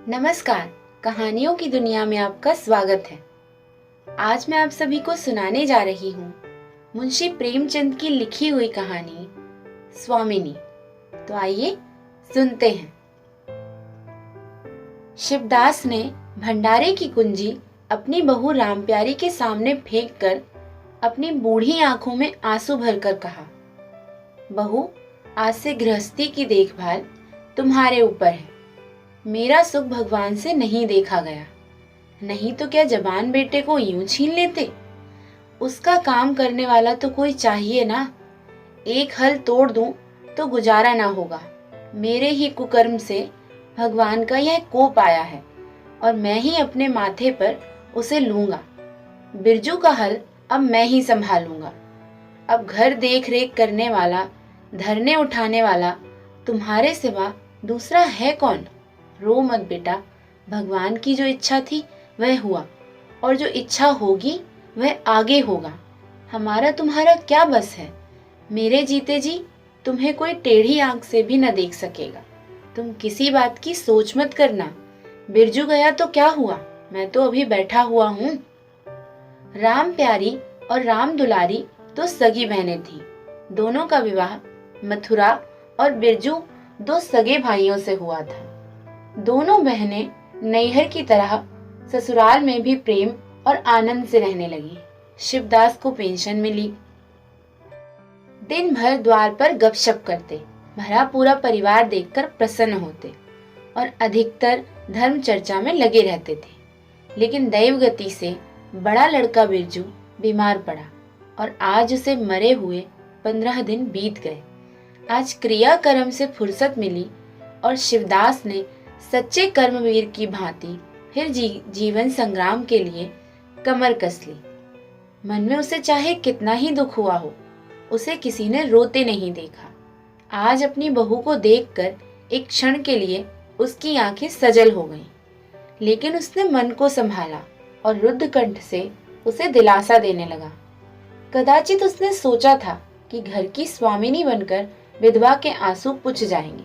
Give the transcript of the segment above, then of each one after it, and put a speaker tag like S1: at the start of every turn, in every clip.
S1: नमस्कार। कहानियों की दुनिया में आपका स्वागत है। आज मैं आप सभी को सुनाने जा रही हूँ मुंशी प्रेमचंद की लिखी हुई कहानी स्वामिनी। तो आइए सुनते हैं। शिवदास ने भंडारे की कुंजी अपनी बहू रामप्यारी के सामने फेंक कर अपनी बूढ़ी आंखों में आंसू भरकर कहा, बहू, आज से गृहस्थी की देखभाल तुम्हारे ऊपर है। मेरा सुख भगवान से नहीं देखा गया, नहीं तो क्या जबान बेटे को यूं छीन लेते। उसका काम करने वाला तो कोई चाहिए ना। एक हल तोड़ दूं तो गुजारा ना होगा। मेरे ही कुकर्म से भगवान का यह कोप आया है और मैं ही अपने माथे पर उसे लूंगा। बिरजू का हल अब मैं ही संभालूंगा। अब घर देख रेख करने वाला, धरने उठाने वाला तुम्हारे सिवा दूसरा है कौन। रो मत बेटा, भगवान की जो इच्छा थी वह हुआ और जो इच्छा होगी वह आगे होगा। हमारा तुम्हारा क्या बस है। मेरे जीते जी तुम्हें कोई टेढ़ी आंख से भी न देख सकेगा। तुम किसी बात की सोच मत करना। बिरजू गया तो क्या हुआ, मैं तो अभी बैठा हुआ हूँ। राम प्यारी और राम दुलारी दो सगी बहनें थीं। दोनों का विवाह मथुरा और बिरजू दो सगे भाइयों से हुआ था। दोनों बहनें नैहर की तरह ससुराल में भी प्रेम और आनंद से रहने लगी। शिवदास को पेंशन मिली। दिन भर द्वार पर गपशप करते, भरा पूरा परिवार देखकर प्रसन्न होते और अधिकतर धर्म चर्चा में लगे रहते थे। लेकिन दैवगति से बड़ा लड़का बिरजू बीमार पड़ा और आज उसे मरे हुए 15 दिन बीत गए। आज क्रियाकर्म से फुर्सत मिली और शिवदास ने सच्चे कर्मवीर की भांति फिर जीवन संग्राम के लिए कमर कस ली। मन में उसे चाहे कितना ही दुख हुआ हो, उसे किसी ने रोते नहीं देखा। आज अपनी बहू को देखकर एक क्षण के लिए उसकी आंखें सजल हो गईं, लेकिन उसने मन को संभाला और रुद्ध कंठ से उसे दिलासा देने लगा। कदाचित उसने सोचा था कि घर की स्वामिनी बनकर विधवा के आंसू पुछ जाएंगे।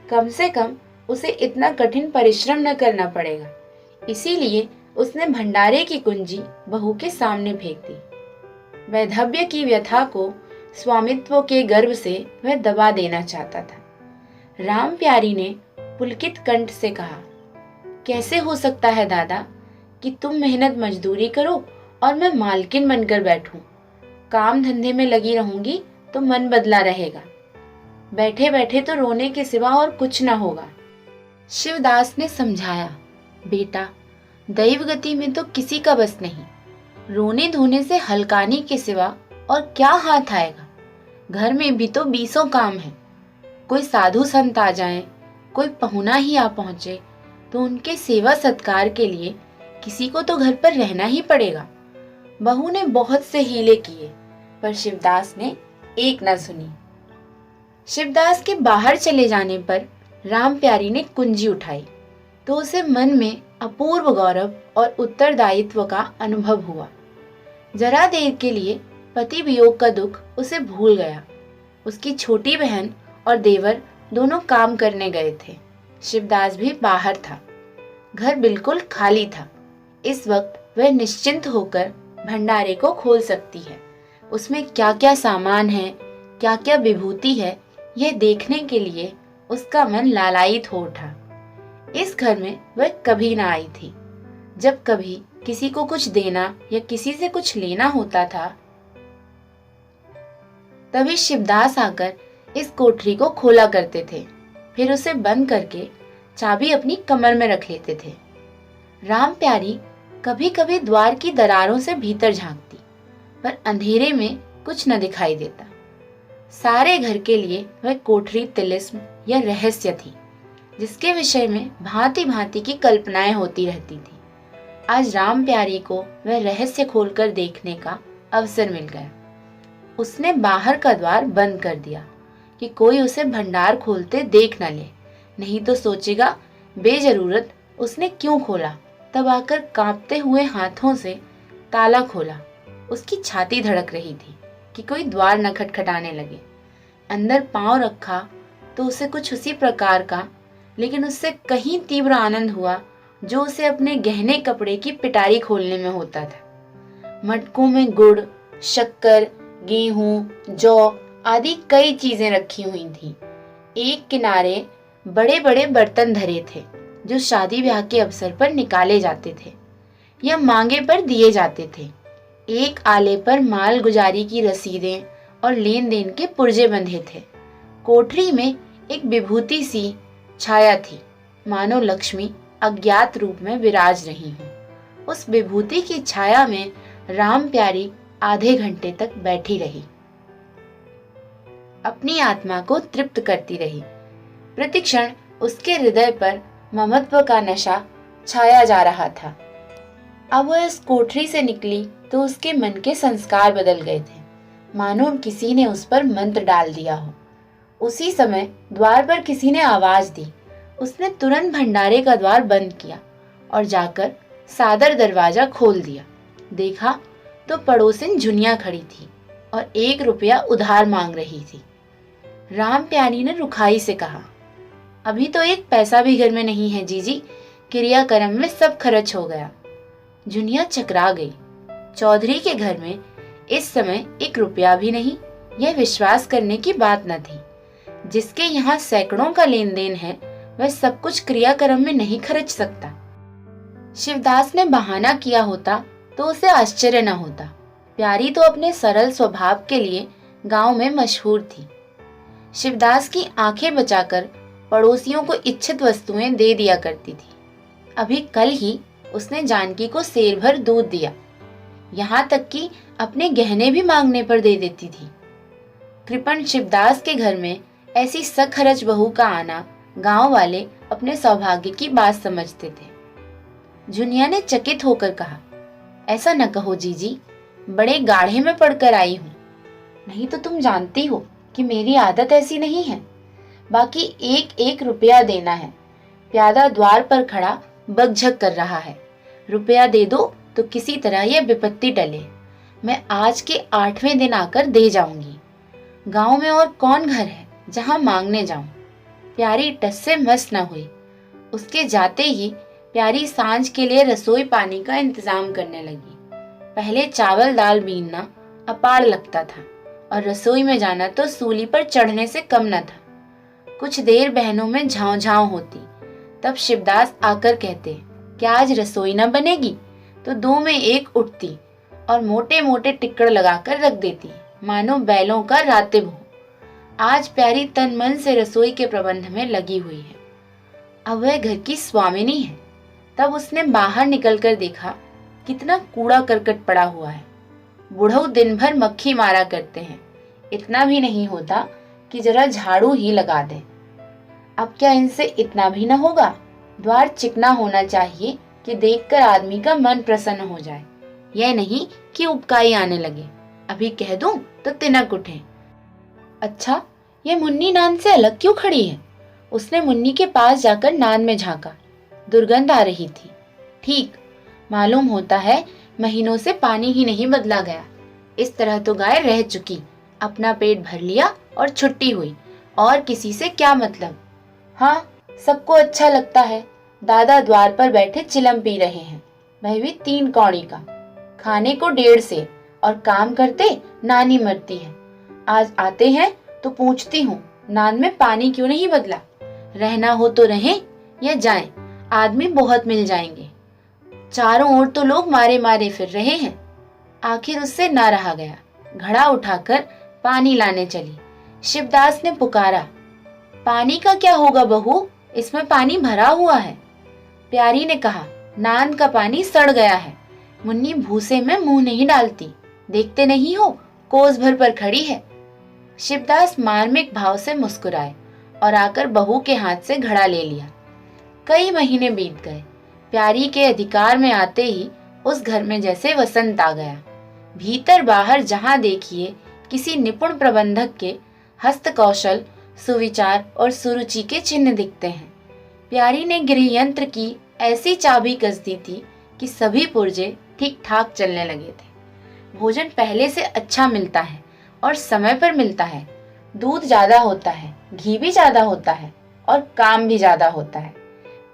S1: कम से कम उसे इतना कठिन परिश्रम न करना पड़ेगा। इसीलिए उसने भंडारे की कुंजी बहू के सामने फेंक दी। वैधव्य की व्यथा को स्वामित्व के गर्व से वह दबा देना चाहता था। राम प्यारी ने पुलकित कंठ से कहा, कैसे हो सकता है दादा कि तुम मेहनत मजदूरी करो और मैं मालकिन बनकर बैठूं। काम धंधे में लगी रहूंगी तो मन बदला रहेगा। बैठे बैठे तो रोने के सिवा और कुछ न होगा। शिवदास ने समझाया, बेटा, दैवगति में तो किसी का बस नहीं। रोने धोने से हलकानी के सिवा और क्या हाथ आएगा। घर में भी तो 20 काम है। कोई साधु संत आ जाएं, कोई पहुना ही आ पहुंचे तो उनके सेवा सत्कार के लिए किसी को तो घर पर रहना ही पड़ेगा। बहू ने बहुत से हीले किए पर शिवदास ने एक न सुनी। शिवदास के बाहर चले जाने पर राम प्यारी ने कुंजी उठाई तो उसे मन में अपूर्व गौरव और उत्तरदायित्व का अनुभव हुआ। जरा देर के लिए पति वियोग का दुख उसे भूल गया। उसकी छोटी बहन और देवर दोनों काम करने गए थे। शिवदास भी बाहर था। घर बिल्कुल खाली था। इस वक्त वह निश्चिंत होकर भंडारे को खोल सकती है। उसमें क्या क्या सामान है, क्या क्या विभूति है, यह देखने के लिए उसका मन लालायित हो उठा। इस घर में वह कभी ना आई थी। जब कभी किसी को कुछ देना या किसी से कुछ लेना होता था तभी शिवदास आकर इस कोठरी को खोला करते थे, फिर उसे बंद करके चाबी अपनी कमर में रख लेते थे। राम प्यारी कभी कभी द्वार की दरारों से भीतर झांकती, पर अंधेरे में कुछ न दिखाई देता। सारे घर के लिए वह कोठरी तिलिस्म या रहस्य थी, जिसके विषय में भांति भांति की कल्पनाएं होती रहती थी। आज राम प्यारी को वह रहस्य खोलकर देखने का अवसर मिल गया। उसने बाहर का द्वार बंद कर दिया कि कोई उसे भंडार खोलते देख न ले, नहीं तो सोचेगा बेजरूरत उसने क्यों खोला। तब आकर कांपते हुए हाथों से ताला खोला। उसकी छाती धड़क रही थी कि कोई द्वार न खटखटाने लगे। अंदर पांव रखा तो उसे कुछ उसी प्रकार का लेकिन उससे कहीं तीव्र आनंद हुआ जो उसे अपने गहने कपड़े की पिटारी खोलने में होता था। मटकों में गुड़, शक्कर, गेहूं, जौ आदि कई चीजें रखी हुई थीं। एक किनारे बड़े बड़े बर्तन धरे थे जो शादी ब्याह के अवसर पर निकाले जाते थे या मांगे पर दिए जाते थे। एक आले पर माल गुजारी की रसीदें और लेन देन के पुर्जे बंधे थे। कोठरी में एक विभूति सी छाया थी, मानो लक्ष्मी अज्ञात रूप में विराज रही हो। उस विभूति की छाया में राम प्यारी आधे घंटे तक बैठी रही, अपनी आत्मा को तृप्त करती रही। प्रतिक्षण उसके हृदय पर ममत्व का नशा छाया जा रहा था। अब वह इस कोठरी से निकली तो उसके मन के संस्कार बदल गए थे, मानो किसी ने उस पर मंत्र डाल दिया हो। उसी समय द्वार पर किसी ने आवाज दी। उसने तुरंत भंडारे का द्वार बंद किया और जाकर सादर दरवाजा खोल दिया। देखा तो पड़ोसिन झुनिया खड़ी थी और 1 रुपया उधार मांग रही थी। राम प्यारी ने रुखाई से कहा, अभी तो 1 पैसा भी घर में नहीं है जीजी, क्रियाक्रम में सब खर्च हो गया। झुनिया चकरा गई। चौधरी के घर में इस समय 1 रुपया भी नहीं, यह विश्वास करने की बात न थी। जिसके यहाँ सैकड़ों का लेन देन है वह सब कुछ क्रियाक्रम में नहीं खर्च सकता। शिवदास ने बहाना किया होता तो उसे आश्चर्य न होता। प्यारी तो अपने सरल स्वभाव के लिए गांव में मशहूर थी। शिवदास की आंखें बचाकर पड़ोसियों को इच्छित वस्तुएं दे दिया करती थी। अभी कल ही उसने जानकी को सेर भर दूध दिया, यहाँ तक कि अपने गहने भी मांगने पर दे देती थी। कृपण शिवदास के घर में ऐसी सखरच बहू का आना गांव वाले अपने सौभाग्य की बात समझते थे। झुनिया ने चकित होकर कहा, ऐसा न कहो जीजी, बड़े गाढ़े में पड़कर आई हूँ। नहीं तो तुम जानती हो कि मेरी आदत ऐसी नहीं है। बाकी 1-1 रुपया देना है। प्यादा द्वार पर खड़ा बकझक कर रहा है। रुपया दे दो तो किसी तरह यह विपत्ति टले। मैं आज के 8वें दिन आकर दे जाऊंगी। गांव में और कौन घर है जहां मांगने जाऊं। प्यारी टस से मस न हुई। उसके जाते ही प्यारी सांझ के लिए रसोई पानी का इंतजाम करने लगी। पहले चावल दाल बीनना अपार लगता था और रसोई में जाना तो सूली पर चढ़ने से कम न था। कुछ देर बहनों में झांव झांव होती, तब शिवदास आकर कहते, क्या आज रसोई न बनेगी? तो 2 में 1 उठती और मोटे मोटे टिक्कड़ लगाकर रख देती, मानो बैलों का रातिब हो। आज प्यारी तन मन से रसोई के प्रबंध में लगी हुई है। अब वह घर की स्वामिनी है। तब उसने बाहर निकलकर देखा कितना कूड़ा करकट पड़ा हुआ है। बुढ़ऊ दिन भर मक्खी मारा करते हैं, इतना भी नहीं होता कि जरा झाड़ू ही लगा दे। अब क्या इनसे इतना भी न होगा? द्वार चिकना होना चाहिए कि देखकर आदमी का मन प्रसन्न हो जाए, यह नहीं कि उबकाई आने लगे। अभी कह दूं तो तिनक उठे। अच्छा, ये मुन्नी नान से अलग क्यों खड़ी है? उसने मुन्नी के पास जाकर नान में झांका। दुर्गंध आ रही थी। ठीक, मालूम होता है महीनों से पानी ही नहीं बदला गया। इस तरह तो गाय रह चुकी, अपना पेट भर लिया और छुट्टी हुई, और किसी से क्या मतलब। हाँ, सबको अच्छा लगता है। दादा द्वार पर बैठे चिलम पी रहे हैं, वह भी 3 कौड़ी का। खाने को 1.5 से और काम करते नानी मरती है। आज आते हैं तो पूछती हूँ, नान में पानी क्यों नहीं बदला? रहना हो तो रहें या जाएं, आदमी बहुत मिल जाएंगे। चारों ओर तो लोग मारे मारे फिर रहे हैं। आखिर उससे ना रहा गया, घड़ा उठाकर पानी लाने चली। शिवदास ने पुकारा, पानी का क्या होगा बहू, इसमें पानी भरा हुआ है। प्यारी ने कहा, नान का पानी सड़ गया है। मुन्नी भूसे में मुंह नहीं डालती, देखते नहीं हो कोस भर पर खड़ी है। शिवदास मार्मिक भाव से मुस्कुराए और आकर बहू के हाथ से घड़ा ले लिया। कई महीने बीत गए। प्यारी के अधिकार में आते ही उस घर में जैसे वसंत आ गया। भीतर बाहर जहां देखिए किसी निपुण प्रबंधक के हस्त कौशल, सुविचार और सुरुचि के चिन्ह दिखते हैं। प्यारी ने गृह यंत्र की ऐसी चाबी कस दी थी कि सभी पुर्जे ठीक ठाक चलने लगे थे। भोजन पहले से अच्छा मिलता है और समय पर मिलता है। दूध ज्यादा होता है, घी भी ज्यादा होता है। और काम भी ज्यादा होता है।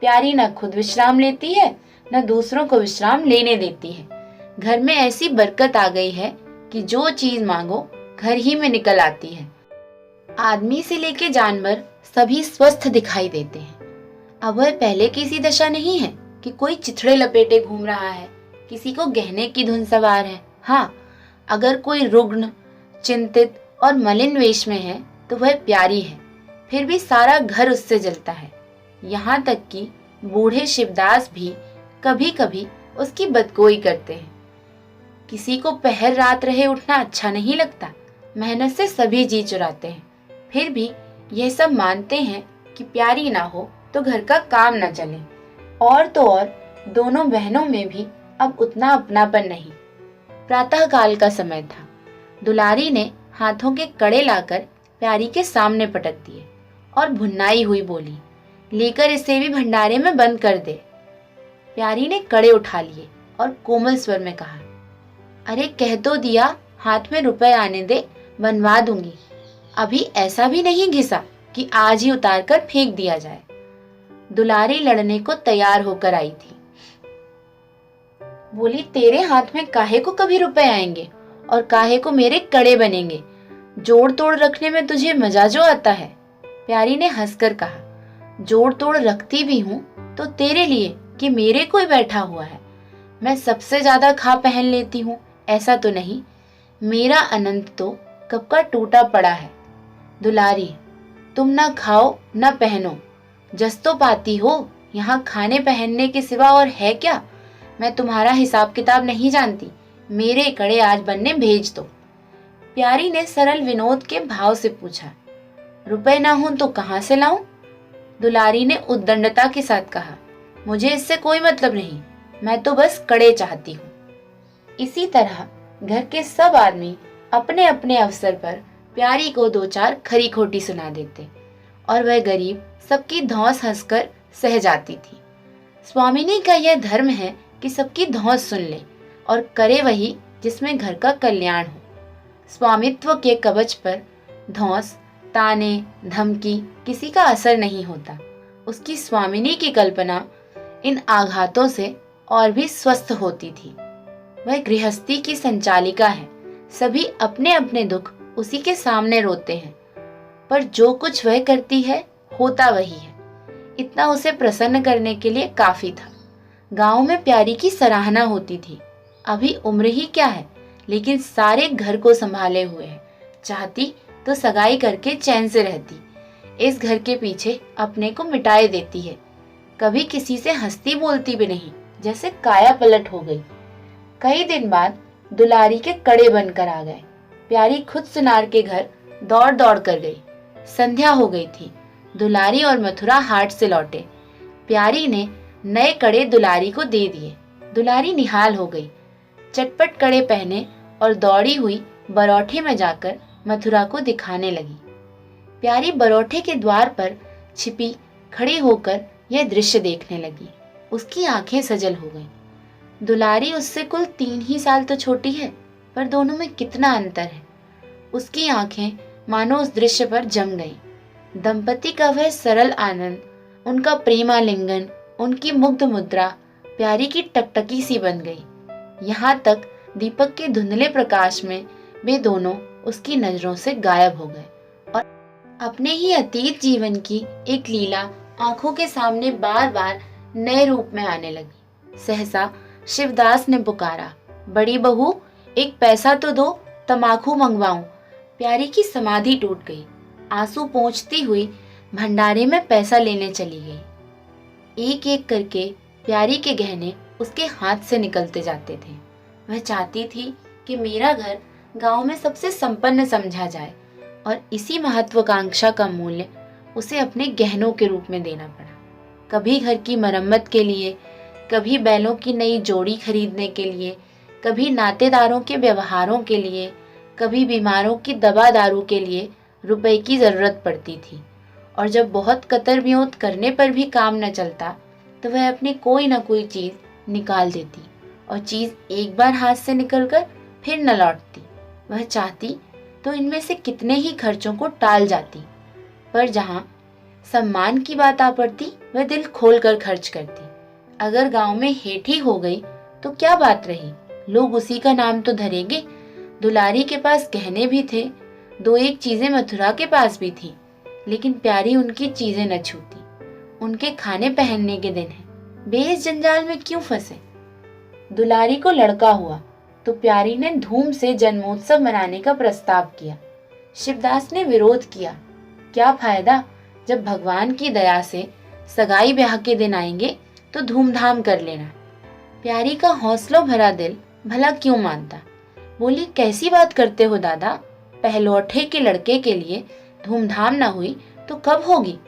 S1: प्यारी न खुद विश्राम लेती है, न दूसरों को विश्राम लेने देती है। घर में ऐसी बरकत आ गई है कि जो चीज मांगो घर ही में निकल आती है। आदमी से लेके जानवर सभी स्वस्थ दिखाई देते हैं। अब वह पहले की सी दशा नहीं है कि कोई चिथड़े लपेटे घूम रहा है, किसी को गहने की धुन सवार है। हाँ, अगर कोई रुग्ण, चिंतित और मलिन वेश में है तो वह प्यारी है, फिर भी सारा घर उससे जलता है। यहाँ तक कि बूढ़े शिवदास भी कभी कभी उसकी बदगोई करते हैं। किसी को पहर रात रहे उठना अच्छा नहीं लगता, मेहनत से सभी जी चुराते हैं, फिर भी यह सब मानते हैं कि प्यारी ना हो तो घर का काम न चले। और तो और दोनों बहनों में भी अब उतना अपनापन नहीं। प्रातः काल का समय था। दुलारी ने हाथों के कड़े लाकर प्यारी के सामने पटक दिए और भुन्नाई हुई बोली, लेकर इसे भी भंडारे में बंद कर दे। प्यारी ने कड़े उठा लिए और कोमल स्वर में कहा, अरे कह तो दिया, हाथ में रुपए आने दे, बनवा दूंगी। अभी ऐसा भी नहीं घिसा कि आज ही उतार कर फेंक दिया जाए। दुलारी लड़ने को तैयार होकर आई थी। बोली, तेरे हाथ में काहे को कभी रुपए आएंगे और काहे को मेरे कड़े बनेंगे। जोड़ तोड़ रखने में तुझे मजा जो आता है। प्यारी ने हंसकर कहा, जोड़ तोड़ रखती भी हूँ तो तेरे लिए कि मेरे कोई बैठा हुआ है। मैं सबसे ज्यादा खा पहन लेती हूँ ऐसा तो नहीं। मेरा अनंत तो कब का टूटा पड़ा है। दुलारी, तुम ना खाओ ना पहनो, जस तो पाती हो, यहाँ खाने पहनने के सिवा और है क्या। मैं तुम्हारा हिसाब किताब नहीं जानती, मेरे कड़े आज बनने भेज दो। प्यारी ने सरल विनोद के भाव से पूछा, रुपए ना हो तो कहाँ से लाऊं। दुलारी ने उद्दंडता के साथ कहा, मुझे इससे कोई मतलब नहीं, मैं तो बस कड़े चाहती हूँ। इसी तरह घर के सब आदमी अपने अपने अवसर पर प्यारी को दो चार खरी खोटी सुना देते और वह गरीब सबकी धौंस हंसकर सह जाती थी। स्वामिनी का यह धर्म है कि सबकी धौंस सुन ले और करे वही जिसमें घर का कल्याण हो। स्वामित्व के कवच पर धौंस, ताने, धमकी किसी का असर नहीं होता। उसकी स्वामिनी की कल्पना इन आघातों से और भी स्वस्थ होती थी। वह गृहस्थी की संचालिका है, सभी अपने अपने दुख उसी के सामने रोते हैं, पर जो कुछ वह करती है होता वही है। इतना उसे प्रसन्न करने के लिए काफी था। गांव में प्यारी की सराहना होती थी। अभी उम्र ही क्या है, लेकिन सारे घर को संभाले हुए है। चाहती तो सगाई करके चैन से रहती, इस घर के पीछे अपने को मिटाए देती है। कभी किसी से हंसती बोलती भी नहीं, जैसे काया पलट हो गई। कई दिन बाद दुलारी के कड़े बनकर आ गए। प्यारी खुद सुनार के घर दौड़ दौड़ कर गई। संध्या हो गई थी। दुलारी और मथुरा हाट से लौटे। प्यारी ने नए कड़े दुलारी को दे दिए। दुलारी निहाल हो गई, चटपट कड़े पहने और दौड़ी हुई बरौठे में जाकर मथुरा को दिखाने लगी। प्यारी बरौठे के द्वार पर छिपी खड़ी होकर यह दृश्य देखने लगी। उसकी आंखें सजल हो गईं। दुलारी उससे कुल 3 ही साल तो छोटी है, पर दोनों में कितना अंतर है। उसकी आंखें मानो उस दृश्य पर जम गईं। दंपति का वह सरल आनंद, उनका प्रेमालिंगन, उनकी मुग्ध मुद्रा प्यारी की टकटकी सी बन गई। यहाँ तक दीपक के धुंधले प्रकाश में वे दोनों उसकी नजरों से गायब हो गए और अपने ही अतीत जीवन की एक लीला आंखों के सामने बार बार नए रूप में आने लगी। सहसा शिवदास ने पुकारा, बड़ी बहू, एक पैसा तो दो, तमाकू मंगवाऊं। प्यारी की समाधि टूट गई। आंसू पोंछती हुई भंडारे में पैसा लेने चली गई। एक एक करके प्यारी के गहने उसके हाथ से निकलते जाते थे। वह चाहती थी कि मेरा घर गांव में सबसे संपन्न समझा जाए और इसी महत्वाकांक्षा का मूल्य उसे अपने गहनों के रूप में देना पड़ा। कभी घर की मरम्मत के लिए, कभी बैलों की नई जोड़ी खरीदने के लिए, कभी नातेदारों के व्यवहारों के लिए, कभी बीमारों की दवा दारू के लिए रुपए की जरूरत पड़ती थी। और जब बहुत कतर वियोत करने पर भी काम न चलता तो वह अपनी कोई न कोई चीज निकाल देती और चीज एक बार हाथ से निकलकर फिर न लौटती। वह चाहती तो इनमें से कितने ही खर्चों को टाल जाती, पर जहाँ सम्मान की बात आ पड़ती वह दिल खोल कर खर्च करती। अगर गांव में हेठी हो गई तो क्या बात रही, लोग उसी का नाम तो धरेंगे। दुलारी के पास गहने भी थे, दो एक चीजें मथुरा के पास भी थी, लेकिन प्यारी उनकी चीजें न छूती। उनके खाने पहनने के दिन है, बेइस जंजाल में क्यों फंसे। दुलारी को लड़का हुआ तो प्यारी ने धूम से जन्मोत्सव मनाने का प्रस्ताव किया। शिवदास ने विरोध किया। क्या फायदा, जब भगवान की दया से सगाई ब्याह के दिन आएंगे तो धूमधाम कर लेना। प्यारी का हौसलों भरा दिल भला क्यों मानता। बोली, कैसी बात करते हो दादा, पहलौठे के लड़के के लिए धूमधाम ना हुई तो कब होगी।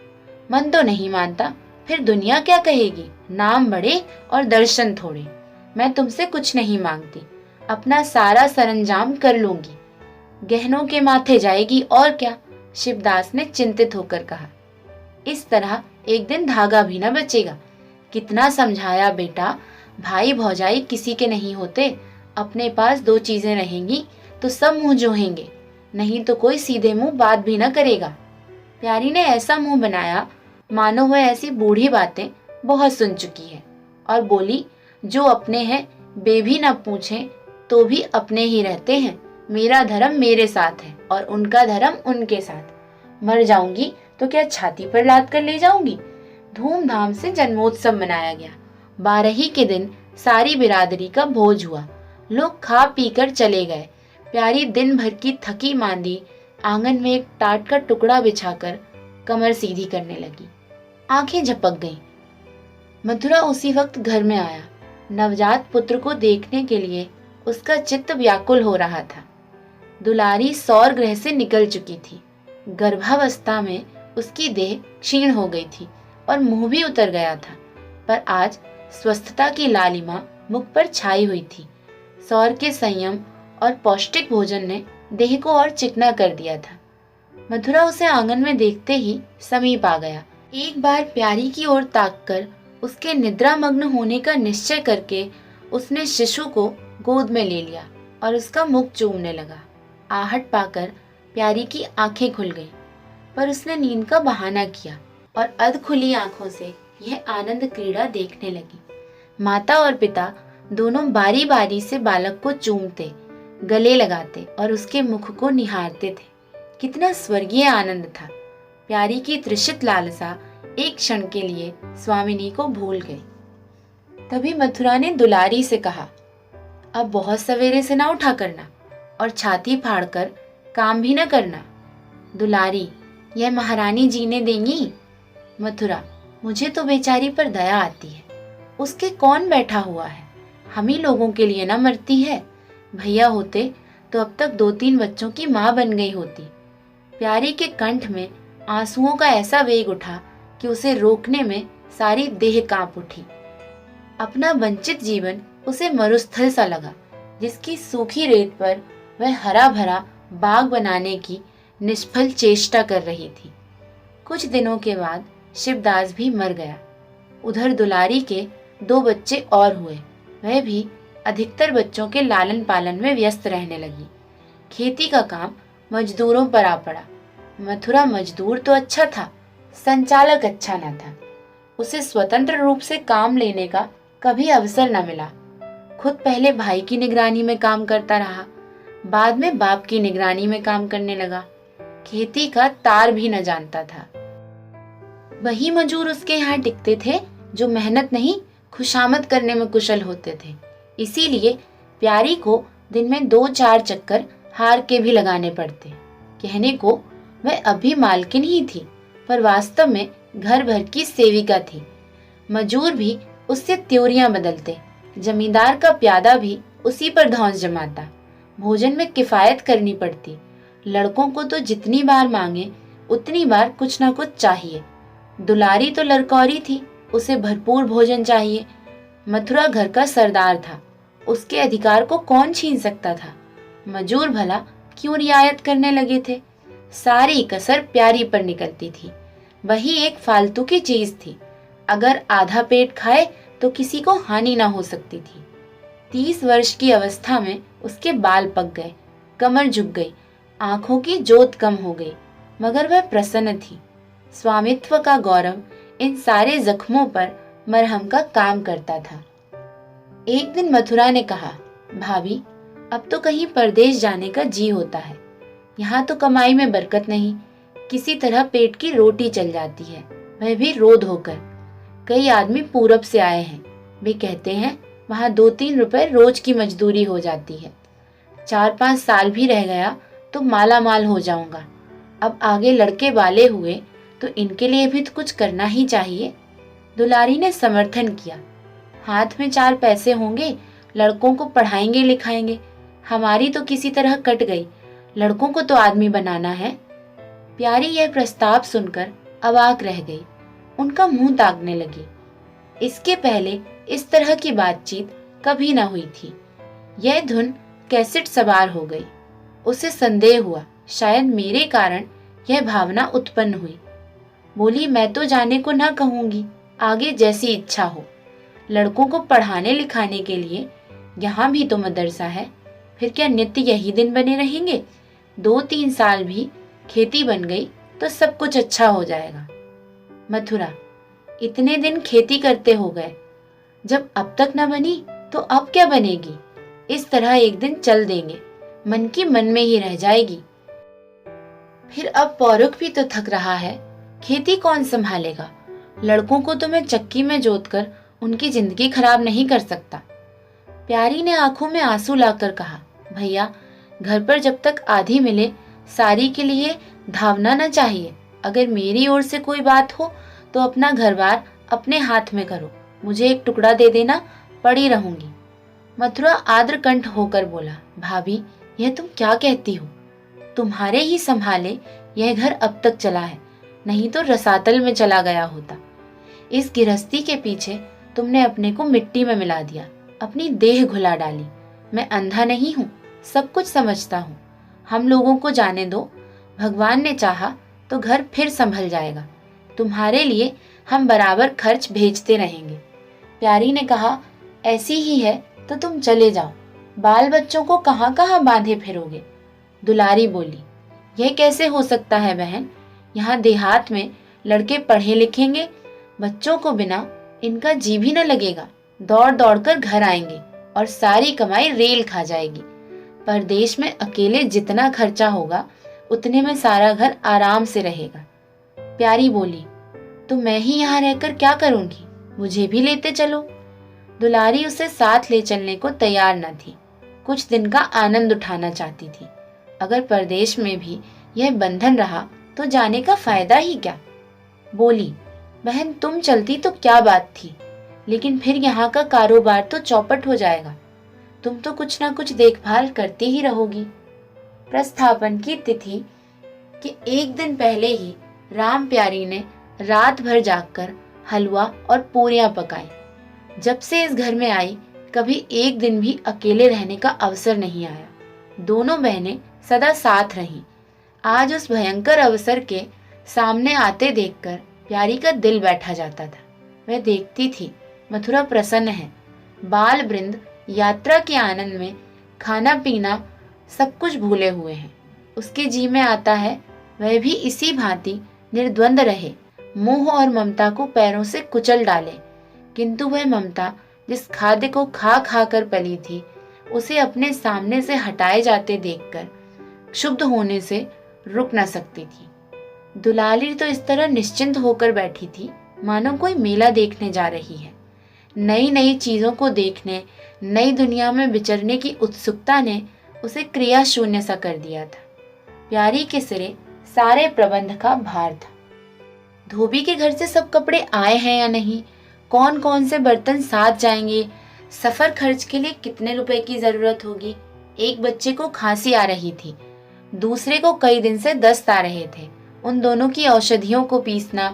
S1: मन तो नहीं मानता, फिर दुनिया क्या कहेगी, नाम बड़े और दर्शन थोड़े। मैं तुमसे कुछ नहीं मांगती, अपना सारा सरंजाम कर लूंगी, गहनों के माथे जाएगी और क्या। शिवदास ने चिंतित होकर कहा। इस तरह एक दिन धागा भी न बचेगा। कितना समझाया बेटा, भाई भौजाई किसी के नहीं होते। अपने पास दो चीजें रहेंगी तो सब मुंह जोहेंगे, नहीं तो कोई सीधे मुंह बात भी न करेगा। प्यारी ने ऐसा मुंह बनाया मानो वह ऐसी बूढ़ी बातें बहुत सुन चुकी है, और बोली, जो अपने हैं बे भी न पूछें तो भी अपने ही रहते हैं। मेरा धर्म मेरे साथ है और उनका धर्म उनके साथ। मर जाऊंगी तो क्या छाती पर लाद कर ले जाऊंगी। धूमधाम से जन्मोत्सव मनाया गया। 12 के दिन सारी बिरादरी का भोज हुआ। लोग खा पी कर चले गए। प्यारी दिन भर की थकी मांदी आंगन में एक टाट का टुकड़ा बिछाकर कमर सीधी करने लगी। आंखें झपक गईं। मथुरा उसी वक्त घर में आया। नवजात पुत्र को देखने के लिए उसका चित्त व्याकुल हो रहा था। दुलारी सौर ग्रह से निकल चुकी थी। गर्भावस्था में उसकी देह क्षीण हो गई थी और मुंह भी उतर गया था, पर आज स्वस्थता की लालिमा मुख पर छाई हुई थी। सौर के संयम और पौष्टिक भोजन ने देह को और चिकना कर दिया था। मथुरा उसे आंगन में देखते ही समीप आ गया। एक बार प्यारी की ओर ताककर उसके निद्रा मग्न होने का निश्चय करके उसने शिशु को गोद में ले लिया और उसका मुख चूमने लगा। आहट पाकर प्यारी की आंखें खुल गईं, पर उसने नींद का बहाना किया और अध खुली आंखों से यह आनंद क्रीड़ा देखने लगी। माता और पिता दोनों बारी बारी से बालक को चूमते, गले लगाते और उसके मुख को निहारते थे। कितना स्वर्गीय आनंद था। प्यारी की तृषित लालसा एक क्षण के लिए स्वामिनी को भूल गई। तभी मथुरा ने दुलारी से कहा, अब बहुत सवेरे से ना उठा करना और छाती फाड़कर काम भी न करना। दुलारी, यह महारानी जीने देंगी। मथुरा, मुझे तो बेचारी पर दया आती है। उसके कौन बैठा हुआ है, हम ही लोगों के लिए न मरती है। भैया होते तो अब तक 2-3 बच्चों की माँ बन गई होती। प्यारी के कंठ में आंसुओं का ऐसा वेग उठा कि उसे रोकने में सारी देह कांप उठी। अपना वंचित जीवन उसे मरुस्थल सा लगा, जिसकी सूखी रेत पर वह हरा भरा बाग बनाने की निष्फल चेष्टा कर रही थी। कुछ दिनों के बाद शिवदास भी मर गया। उधर दुलारी के 2 बच्चे और हुए। वह भी अधिकतर बच्चों के लालन पालन में व्यस्त रहने लगी। खेती का काम मजदूरों पर आ पड़ा। मथुरा मजदूर तो अच्छा था, संचालक अच्छा न था। उसे स्वतंत्र रूप से काम लेने का कभी अवसर न मिला। खुद पहले भाई की निगरानी में काम करता रहा, बाद में बाप की निगरानी में काम करने लगा। खेती का तार भी न जानता था। वही मजूर उसके यहाँ टिकते थे जो मेहनत नहीं खुशामद करने में कुशल होते थे। इसीलिए प्यारी को दिन में 2-4 चक्कर हार के भी लगाने पड़ते। कहने को वह अभी मालकिन ही थी, पर वास्तव में घर भर की सेविका थी। मजूर भी उससे त्योरियां बदलते, जमींदार का प्यादा भी उसी पर धौंस जमाता। भोजन में किफायत करनी पड़ती। लड़कों को तो जितनी बार मांगे उतनी बार कुछ ना कुछ चाहिए। दुलारी तो लड़कौरी थी, उसे भरपूर भोजन चाहिए। मथुरा घर का सरदार था, उसके अधिकार को कौन छीन सकता था। मजूर भला क्यों रियायत करने लगे थे। सारी कसर प्यारी पर निकलती थी। वही एक फालतू की चीज थी। अगर आधा पेट खाए तो किसी को हानि ना हो सकती थी। 30 वर्ष की अवस्था में उसके बाल पक गए, कमर झुक गई, आंखों की जोत कम हो गई, मगर वह प्रसन्न थी। स्वामित्व का गौरव इन सारे जख्मों पर मरहम का काम करता था। एक दिन मथुरा ने कहा, भाभी, अब तो कहीं परदेश जाने का जी होता है। यहाँ तो कमाई में बरकत नहीं, किसी तरह पेट की रोटी चल जाती है, वह भी रोद होकर। कई आदमी पूरब से आए हैं, वे कहते हैं वहाँ 2-3 रुपए रोज की मजदूरी हो जाती है। 4-5 साल भी रह गया तो माला माल हो जाऊंगा। अब आगे लड़के वाले हुए तो इनके लिए भी तो कुछ करना ही चाहिए। दुलारी ने समर्थन किया, हाथ में 4 पैसे होंगे, लड़कों को पढ़ाएंगे लिखाएंगे। हमारी तो किसी तरह कट गई, लड़कों को तो आदमी बनाना है। प्यारी यह प्रस्ताव सुनकर अवाक रह गई, उनका मुंह ताकने लगी। इसके पहले इस तरह की बातचीत कभी ना हुई थी। यह धुन कैसेट सवार हो गई। उसे संदेह हुआ, शायद मेरे कारण यह भावना उत्पन्न हुई। बोली, मैं तो जाने को ना कहूंगी, आगे जैसी इच्छा हो। लड़कों को पढ़ाने लिखाने के लिए यहाँ भी तो मदरसा है, फिर क्या नित्य यही दिन बने रहेंगे? 2-3 साल भी खेती बन गई तो सब कुछ अच्छा हो जाएगा। मथुरा, इतने दिन खेती करते हो गए, जब अब तक न बनी तो अब क्या बनेगी? इस तरह एक दिन चल देंगे, मन की मन में ही रह जाएगी। फिर अब पौरुख भी तो थक रहा है, खेती कौन संभालेगा? लड़कों को तो मैं चक्की में जोतकर उनकी जिंदगी खराब नहीं कर सकता। प्यारी ने आंखों में आंसू लाकर कहा, भैया, घर पर जब तक आधी मिले सारी के लिए धावना न चाहिए। अगर मेरी ओर से कोई बात हो तो अपना घर-बार अपने हाथ में करो, मुझे एक टुकड़ा दे देना, पड़ी रहूंगी। मथुरा आद्रकंठ होकर बोला, भाभी, यह तुम क्या कहती हो? तुम्हारे ही संभाले यह घर अब तक चला है, नहीं तो रसातल में चला गया होता। इस गृहस्थी के पीछे तुमने अपने को मिट्टी में मिला दिया, अपनी देह घुला डाली। मैं अंधा नहीं हूँ, सब कुछ समझता हूँ। हम लोगों को जाने दो, भगवान ने चाहा तो घर फिर संभल जाएगा। तुम्हारे लिए हम बराबर खर्च भेजते रहेंगे। प्यारी ने कहा, ऐसी ही है तो तुम चले जाओ, बाल बच्चों को कहाँ कहाँ बांधे फिरोगे? दुलारी बोली, यह कैसे हो सकता है बहन? यहाँ देहात में लड़के पढ़े लिखेंगे, बच्चों को बिना इनका जी भी न लगेगा, दौड़ दौड़ कर घर आएंगे और सारी कमाई रेल खा जाएगी। परदेश में अकेले जितना खर्चा होगा उतने में सारा घर आराम से रहेगा। प्यारी बोली, तो मैं ही यहाँ रहकर क्या करूंगी? मुझे भी लेते चलो। दुलारी उसे साथ ले चलने को तैयार न थी, कुछ दिन का आनंद उठाना चाहती थी। अगर परदेश में भी यह बंधन रहा तो जाने का फायदा ही क्या? बोली, बहन, तुम चलती तो क्या बात थी, लेकिन फिर यहाँ का कारोबार तो चौपट हो जाएगा। तुम तो कुछ ना कुछ देखभाल करती ही रहोगी। प्रस्थापन की तिथि के एक दिन पहले ही राम प्यारी ने रात भर जागकर हलवा और पूरियां पकाई। जब से इस घर में आई, कभी एक दिन भी अकेले रहने का अवसर नहीं आया। दोनों बहनें सदा साथ रहीं। आज उस भयंकर अवसर के सामने आते देखकर प्यारी का दिल बैठा जाता था। वह देखती थी, मथुरा प्रसन्न है। बाल वृंद यात्रा के आनंद में खाना पीना सब कुछ भूले हुए हैं। उसके जी में आता है वह भी इसी भांति निर्द्वंद रहे, मोह और ममता को पैरों से कुचल डाले। किंतु वह ममता जिस खाद्य को खा खा कर पली थी, उसे अपने सामने से हटाए जाते देखकर क्षुब्ध होने से रुक न सकती थी। दुलारी तो इस तरह निश्चिंत होकर बैठी थी मानो कोई मेला देखने जा रही है। नई नई चीजों को देखने, नई दुनिया में विचरने की उत्सुकता ने उसे क्रिया शून्य सा कर दिया था। प्यारी के सिरे सारे प्रबंध का भार था। धोबी के घर से सब कपड़े आए हैं या नहीं, कौन कौन से बर्तन साथ जाएंगे, सफर खर्च के लिए कितने रुपए की जरूरत होगी। एक बच्चे को खांसी आ रही थी, दूसरे को कई दिन से दस्त आ रहे थे। उन दोनों की औषधियों को पीसना,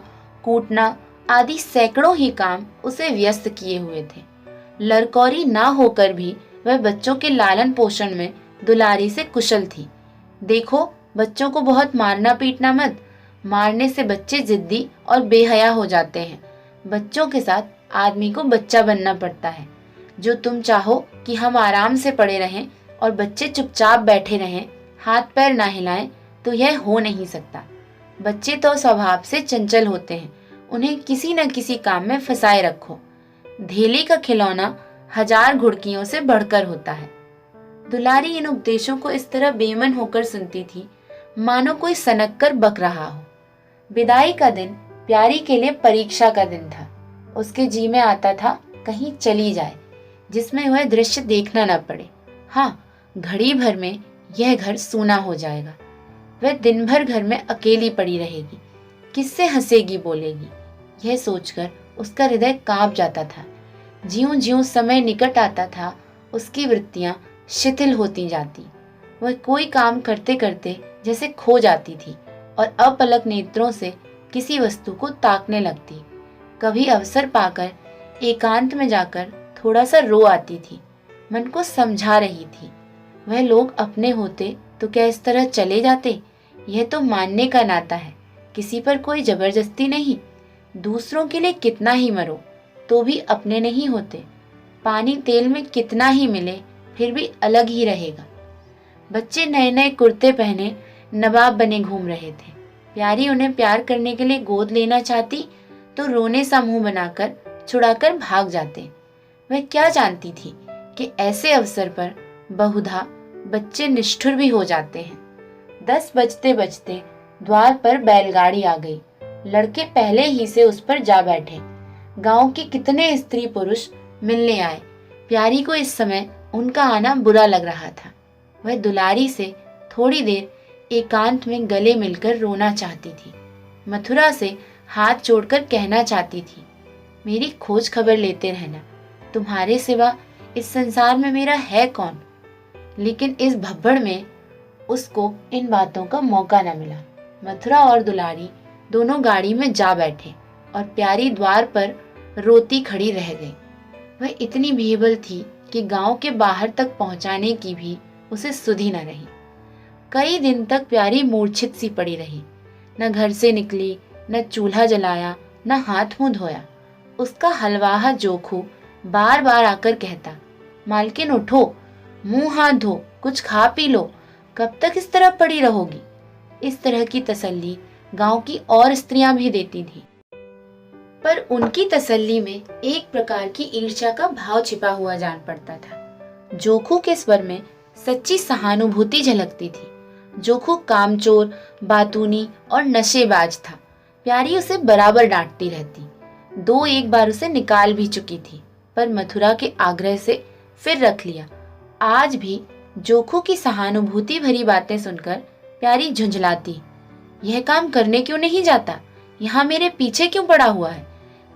S1: कूटना आदि सैकड़ों ही काम उसे व्यस्त किए हुए थे। लड़कौरी ना होकर भी वह बच्चों के लालन पोषण में दुलारी से कुशल थी। देखो, बच्चों को बहुत मारना पीटना मत, मारने से बच्चे जिद्दी और बेहया हो जाते हैं। बच्चों के साथ आदमी को बच्चा बनना पड़ता है। जो तुम चाहो कि हम आराम से पड़े रहें और बच्चे चुपचाप बैठे रहें, हाथ पैर ना हिलाएं, तो यह हो नहीं सकता। बच्चे तो स्वभाव से चंचल होते हैं, उन्हें किसी न किसी काम में फंसाए रखो। धेली का खिलौना 1000 घुड़कियों से बढ़कर होता है। दुलारी इन उपदेशों को इस तरह बेमन होकर सुनती थी मानो कोई सनक कर बक रहा हो। विदाई का दिन प्यारी के लिए परीक्षा का दिन था। उसके जी में आता था कहीं चली जाए, जिसमें वह दृश्य देखना न पड़े। हाँ, घड़ी भर में यह घर सूना हो जाएगा। वह दिन भर घर में अकेली पड़ी रहेगी, किससे हंसेगी बोलेगी। यह सोचकर उसका हृदय कांप जाता था। ज्यों ज्यों समय निकट आता था, उसकी वृत्तियां शिथिल होती जाती। वह कोई काम करते करते जैसे खो जाती थी और अपलक नेत्रों से किसी वस्तु को ताकने लगती। कभी अवसर पाकर एकांत में जाकर थोड़ा सा रो आती थी, मन को समझा रही थी। वह लोग अपने होते तो क्या इस तरह चले जाते? यह तो मानने का नाता है, किसी पर कोई जबरदस्ती नहीं। दूसरों के लिए कितना ही मरो तो भी अपने नहीं होते। पानी तेल में कितना ही मिले फिर भी अलग ही रहेगा। बच्चे नए नए कुर्ते पहने नवाब बने घूम रहे थे। प्यारी उन्हें प्यार करने के लिए गोद लेना चाहती तो रोने सा मुंह बनाकर छुड़ाकर भाग जाते। वह क्या जानती थी कि ऐसे अवसर पर बहुधा बच्चे निष्ठुर भी हो जाते हैं। 10 बजते बजते द्वार पर बैलगाड़ी आ गई। लड़के पहले ही से उस पर जा बैठे। गांव के कितने स्त्री पुरुष मिलने आए। प्यारी को इस समय उनका आना बुरा लग रहा था। वह दुलारी से थोड़ी देर एकांत में गले मिलकर रोना चाहती थी। मथुरा से हाथ जोड़कर कहना चाहती थी, मेरी खोज खबर लेते रहना, तुम्हारे सिवा इस संसार में मेरा है कौन। लेकिन इस भब्बड़ में उसको इन बातों का मौका न मिला। मथुरा और दुलारी दोनों गाड़ी में जा बैठे और प्यारी द्वार पर रोती खड़ी रह गई। वह इतनी बेबल थी कि गांव के बाहर तक पहुंचाने की भी उसे सुधि न रही। कई दिन तक प्यारी मूर्छित सी पड़ी रही। न घर से निकली, न चूल्हा जलाया, न हाथ मुंह धोया। उसका हलवाहा जोखू बार बार आकर कहता, मालकिन उठो, मुंह हाथ धो, कुछ खा पी लो, कब तक इस तरह पड़ी रहोगी। इस तरह की तसल्ली गांव की और स्त्रियां भी देती थी, पर उनकी तसल्ली में एक प्रकार की ईर्ष्या का भाव छिपा हुआ जान पड़ता था। जोखू के स्वर में सच्ची सहानुभूति झलकती थी। जोखू कामचोर, बातूनी और नशेबाज था। प्यारी उसे बराबर डांटती रहती। 2-1 बार उसे निकाल भी चुकी थी, पर मथुरा के आग्रह से फिर रख लिया। आज भी जोखू की सहानुभूति भरी बातें सुनकर प्यारी झुंझलाती, यह काम करने क्यों नहीं जाता, यहाँ मेरे पीछे क्यों पड़ा हुआ है।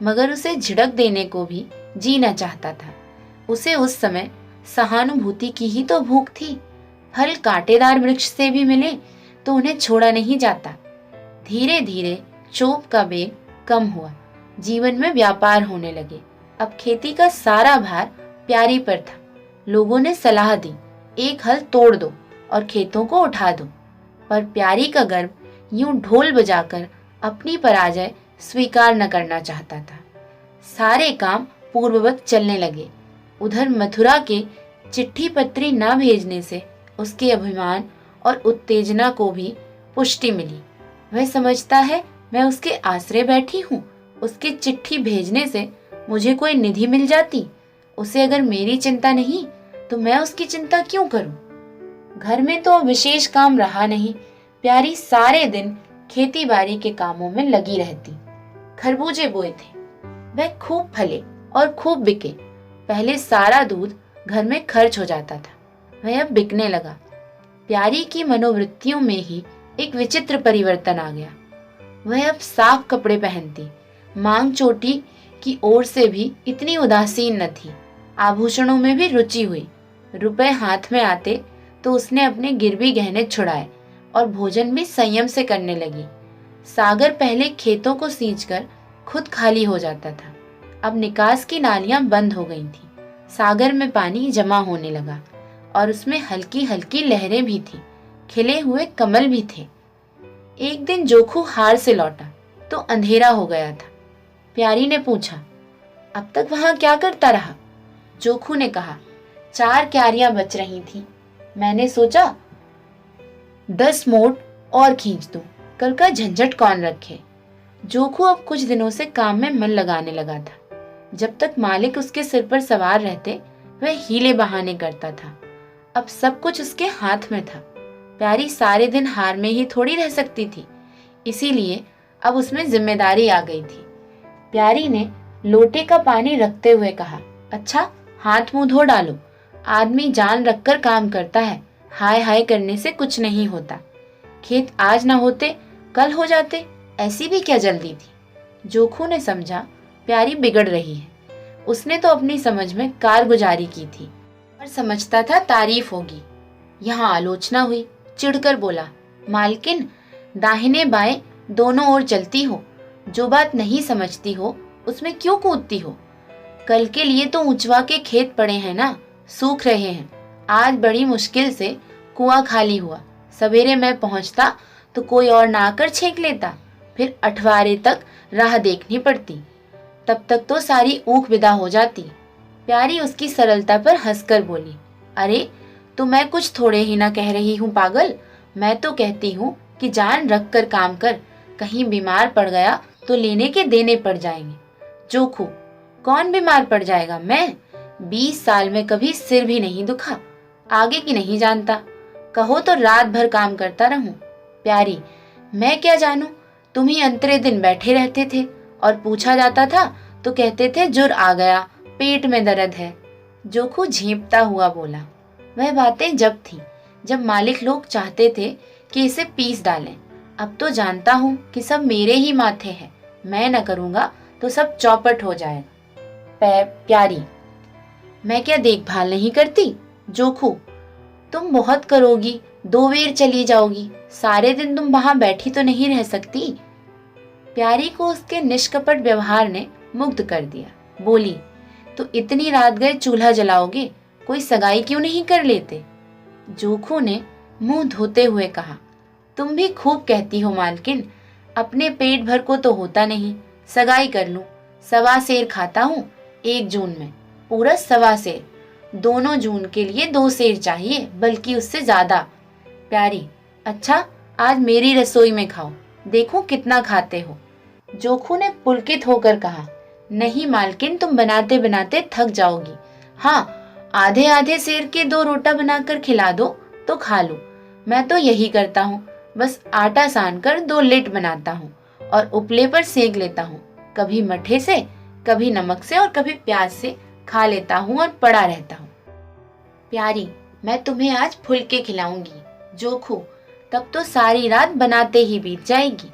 S1: मगर उसे झिड़क देने को भी जी न चाहता था। उसे उस समय सहानुभूति की ही तो भूख थी। फल कांटेदार वृक्ष से भी मिले तो उन्हें छोड़ा नहीं जाता। धीरे धीरे चोप का बेग कम हुआ। जीवन में व्यापार होने लगे। अब खेती का सारा भार प्यारी पर था। लोगों ने सलाह दी, एक हल तोड़ दो और खेतों को उठा दो, पर प्यारी का गर्भ यूं ढोल बजाकर अपनी पराजय स्वीकार न करना चाहता था। सारे काम पूर्ववत चलने लगे। उधर मथुरा के चिट्ठी पत्री न भेजने से उसके अभिमान और उत्तेजना को भी पुष्टि मिली। वह समझता है मैं उसके आश्रय बैठी हूँ, उसके चिट्ठी भेजने से मुझे कोई निधि मिल जाती। उसे अगर मेरी चिंता नहीं तो मैं उसकी चिंता क्यों करूं। घर में तो विशेष काम रहा नहीं। प्यारी सारे दिन खेती बाड़ी के कामों में लगी रहती। खरबूजे बोए थे, वह खूब फले और खूब बिके। पहले सारा दूध घर में खर्च हो जाता था, वह अब बिकने लगा। प्यारी की मनोवृत्तियों में ही एक विचित्र परिवर्तन आ गया। वह अब साफ कपड़े पहनती, मांग चोटी की ओर से भी इतनी उदासीन न थी। आभूषणों में भी रुचि हुई। रुपए हाथ में आते तो उसने अपने गिरवी गहने छुड़ाए और भोजन भी संयम से करने लगी। सागर पहले खेतों को सींचकर खुद खाली हो जाता था, अब निकास की नालियां बंद हो गई थी। सागर में पानी जमा होने लगा और उसमें हल्की हल्की लहरें भी थी, खिले हुए कमल भी थे। एक दिन जोखू हार से लौटा तो अंधेरा हो गया था। प्यारी ने पूछा, अब तक वहां क्या करता रहा? जोखू ने कहा, 4 क्यारियां बच रही थी, मैंने सोचा 10 मोट और खींच दूं, कल का झंझट कौन रखे। जोखू अब कुछ दिनों से काम में मन लगाने लगा था। जब तक मालिक उसके सिर पर सवार रहते वह हीले बहाने करता था। अब सब कुछ उसके हाथ में था। प्यारी सारे दिन हार में ही थोड़ी रह सकती थी, इसीलिए अब उसमें जिम्मेदारी आ गई थी। प्यारी ने लोटे का पानी रखते हुए कहा, अच्छा हाथ मुंह धो डालो। आदमी जान रखकर काम करता है, हाय हाय करने से कुछ नहीं होता। खेत आज ना होते कल हो जाते, ऐसी भी क्या जल्दी थी। जोखू ने समझा प्यारी बिगड़ रही है। उसने तो अपनी समझ में कारगुजारी की थी और समझता था तारीफ होगी। यहाँ आलोचना हुई। चिढ़कर बोला, मालकिन दाहिने बाएं दोनों ओर चलती हो, जो बात नहीं समझती हो उसमें क्यों कूदती हो। कल के लिए तो ऊंचवा के खेत पड़े हैं ना, सूख रहे हैं। आज बड़ी मुश्किल से कुआं खाली हुआ। सवेरे मैं पहुंचता तो कोई और ना आकर छेक लेता, फिर अठवारे तक राह देखनी पड़ती। तब तक तो सारी ऊख विदा हो जाती। प्यारी उसकी सरलता पर हंसकर बोली, अरे तो मैं कुछ थोड़े ही ना कह रही हूँ पागल। मैं तो कहती हूँ कि जान रख कर काम कर, कहीं बीमार पड़ गया तो लेने के देने पड़ जाएंगे। जोखू, कौन बीमार पड़ जाएगा। मैं 20 साल में कभी सिर भी नहीं दुखा, आगे की नहीं जानता। कहो तो रात भर काम करता रहूं। प्यारी, मैं क्या जानूं, तुम ही अंतरे दिन बैठे रहते थे और पूछा जाता था तो कहते थे जुर आ गया, पेट में दर्द है। जोखू झेंपता हुआ बोला, वह बातें जब थी जब मालिक लोग चाहते थे कि इसे पीस डालें। अब तो जानता हूँ कि सब मेरे ही माथे है, मैं न करूँगा तो सब चौपट हो जाएगा। प्यारी, मैं क्या देखभाल नहीं करती। जोखू, तुम बहुत करोगी, 2 वेर चली जाओगी, सारे दिन तुम वहां बैठी तो नहीं रह सकती। प्यारी को उसके निष्कपट व्यवहार ने मुग्ध कर दिया। बोली, तो इतनी रात गए चूल्हा जलाओगे, कोई सगाई क्यों नहीं कर लेते। जोखू ने मुंह धोते हुए कहा, तुम भी खूब कहती हो मालकिन, अपने पेट भर को तो होता नहीं, सगाई कर लूं। 1.25 सेर खाता हूँ 1 जून में, पूरा 1.25 सेर। दोनों जून के लिए 2 सेर चाहिए, बल्कि उससे ज्यादा। प्यारी, अच्छा आज मेरी रसोई में खाओ, देखो कितना खाते हो। जोखू ने पुलकित होकर कहा, नहीं मालकिन, तुम बनाते बनाते थक जाओगी। हाँ, आधे आधे सेर के 2 रोटा बनाकर खिला दो तो खा लो। मैं तो यही करता हूँ, बस आटा सान कर 2 लिट बनाता हूँ और उपले पर सेक लेता हूँ। कभी मठे से, कभी नमक से और कभी प्याज से खा लेता हूँ और पड़ा रहता हूँ। प्यारी, मैं तुम्हें आज फुलके खिलाऊंगी। जोखू, तब तो सारी रात बनाते ही बीत जाएगी।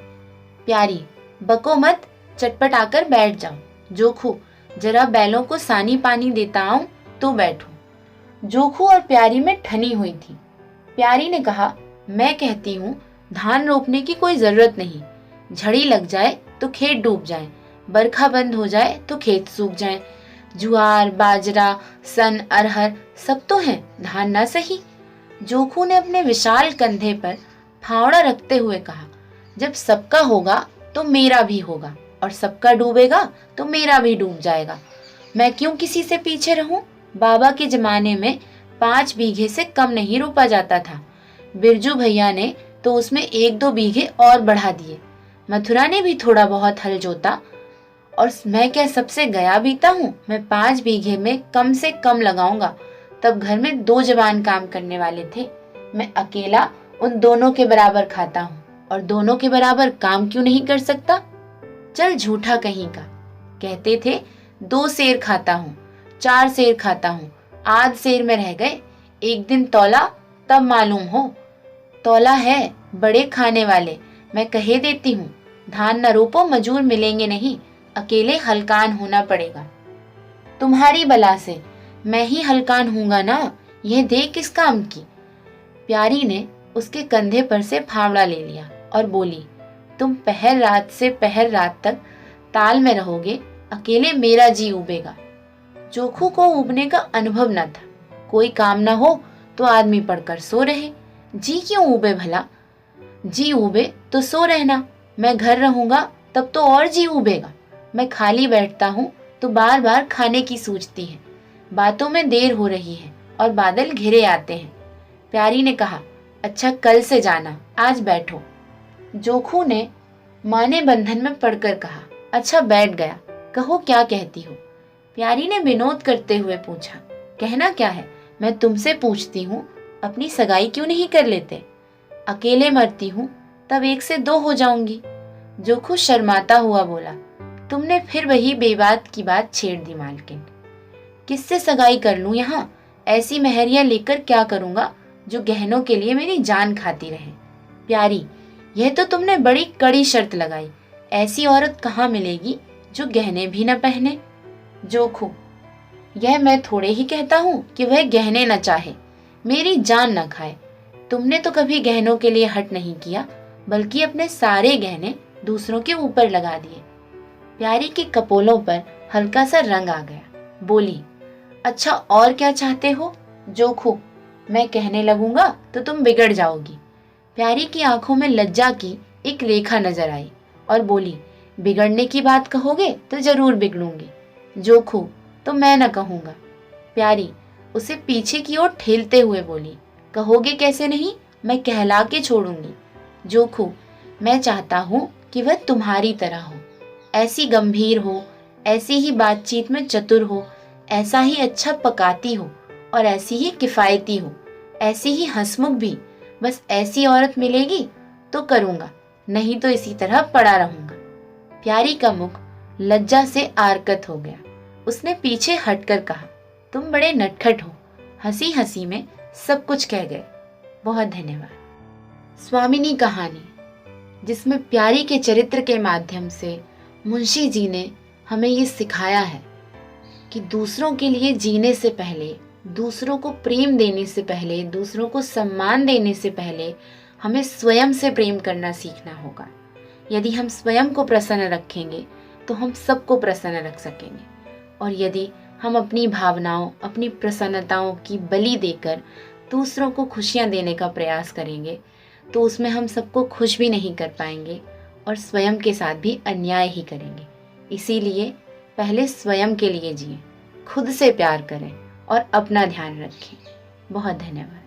S1: प्यारी, बको मत, चटपट आकर बैठ जाओ। जोखू, जरा बैलों को सानी पानी देता आऊं तो बैठो। जोखू और प्यारी में ठनी हुई थी। प्यारी ने कहा, मैं कहती हूँ धान रोपने की कोई जरूरत नहीं। झड़ी लग जाए तो खेत डूब जाए, बरखा बंद हो जाए तो खेत सूख जाए। ज्वार, बाजरा, सन, अरहर सब तो है, धान ना सही। जोखू ने अपने विशाल कंधे पर फावड़ा रखते हुए कहा, जब सबका होगा तो मेरा भी होगा, और सबका डूबेगा तो मेरा भी डूब जाएगा। मैं क्यों किसी से पीछे रहूं। बाबा के जमाने में 5 बीघे से कम नहीं रोपा जाता था। बिरजू भैया ने तो उसमें 1-2 बीघे और बढ़ा दिए। मथुरा ने भी थोड़ा बहुत हल जोता, और मैं क्या सबसे गया बीता हूँ। मैं 5 बीघे में कम से कम लगाऊंगा। तब घर में 2 जवान काम करने वाले थे, मैं अकेला उन दोनों के बराबर खाता हूँ, और दोनों के बराबर काम क्यों नहीं कर सकता। चल झूठा कहीं का, कहते थे 2 सेर खाता हूँ, 4 सेर खाता हूँ, आध सेर में रह गए। एक दिन तौला तब मालूम हो। तौला है बड़े खाने वाले, मैं कहे देती हूँ। धान न रोपो, मजूर मिलेंगे नहीं, अकेले हलकान होना पड़ेगा। तुम्हारी बला से मैं ही हलकान हूँगा ना, यह देख किस काम की। प्यारी ने उसके कंधे पर से फावड़ा ले लिया और बोली, तुम पहर रात से पहर रात तक ताल में रहोगे, अकेले मेरा जी उबेगा। जोखू को उबने का अनुभव न था। कोई काम न हो तो आदमी पड़कर सो रहे, जी क्यों उबे भला। जी उबे तो सो रहना, मैं घर रहूंगा तब तो और जी उबेगा। मैं खाली बैठता हूँ तो बार बार खाने की सूझती है। बातों में देर हो रही है और बादल घिरे आते हैं। प्यारी ने कहा, अच्छा कल से जाना, आज बैठो। जोखू ने माने बंधन में पड़कर कहा, अच्छा बैठ गया, कहो क्या कहती हो। प्यारी ने विनोद करते हुए पूछा, कहना क्या है, मैं तुमसे पूछती हूँ, अपनी सगाई क्यों नहीं कर लेते? अकेले मरती हूँ तब 1 से 2 हो जाऊंगी। जोखू शर्माता हुआ बोला, तुमने फिर वही बेबात की बात छेड़ दी मालकिन। किससे सगाई कर लूं यहाँ? ऐसी मेहरियां लेकर क्या करूंगा जो गहनों के लिए मेरी जान खाती रहे। प्यारी, यह तो तुमने बड़ी कड़ी शर्त लगाई। ऐसी औरत कहाँ मिलेगी जो गहने भी न पहने? जोखू, यह मैं थोड़े ही कहता हूँ कि वह गहने न चाहे, मेरी जान न खाए। तुमने तो कभी गहनों के लिए हट नहीं किया, बल्कि अपने सारे गहने दूसरों के ऊपर लगा दिए। प्यारी के कपोलों पर हल्का सा रंग आ गया। बोली, अच्छा और क्या चाहते हो? जोखू, मैं कहने लगूंगा तो तुम बिगड़ जाओगी। प्यारी की आंखों में लज्जा की एक रेखा नजर आई और बोली, बिगड़ने की बात कहोगे तो जरूर बिगड़ूंगी। जोखू, तो मैं न कहूंगा। प्यारी उसे पीछे की ओर ठेलते हुए बोली, कहोगे कैसे नहीं, मैं कहला के छोड़ूंगी। जोखू, मैं चाहता हूं कि वह तुम्हारी तरह हो, ऐसी गंभीर हो, ऐसी ही बातचीत में चतुर हो, ऐसा ही अच्छा पकाती हो और ऐसी ही किफायती हो, ऐसी ही हंसमुख भी। बस ऐसी औरत मिलेगी तो करूंगा, नहीं तो इसी तरह पड़ा रहूंगा। प्यारी का मुख लज्जा से आरकत हो गया। उसने पीछे हटकर कहा, तुम बड़े नटखट हो। हंसी हंसी में सब कुछ कह गए। बहुत धन्यवाद। स्वामिनी कहानी, जिसमें प्यारी के चरित्र के माध्यम से मुंशी जी ने हमें ये सिखाया है कि दूसरों के लिए जीने से पहले, दूसरों को प्रेम देने से पहले, दूसरों को सम्मान देने से पहले हमें स्वयं से प्रेम करना सीखना होगा। यदि हम स्वयं को प्रसन्न रखेंगे तो हम सबको प्रसन्न रख सकेंगे, और यदि हम अपनी भावनाओं, अपनी प्रसन्नताओं की बलि देकर दूसरों को खुशियां देने का प्रयास करेंगे तो उसमें हम सबको खुश भी नहीं कर पाएंगे और स्वयं के साथ भी अन्याय ही करेंगे। इसीलिए पहले स्वयं के लिए जिएं, खुद से प्यार करें और अपना ध्यान रखें। बहुत धन्यवाद।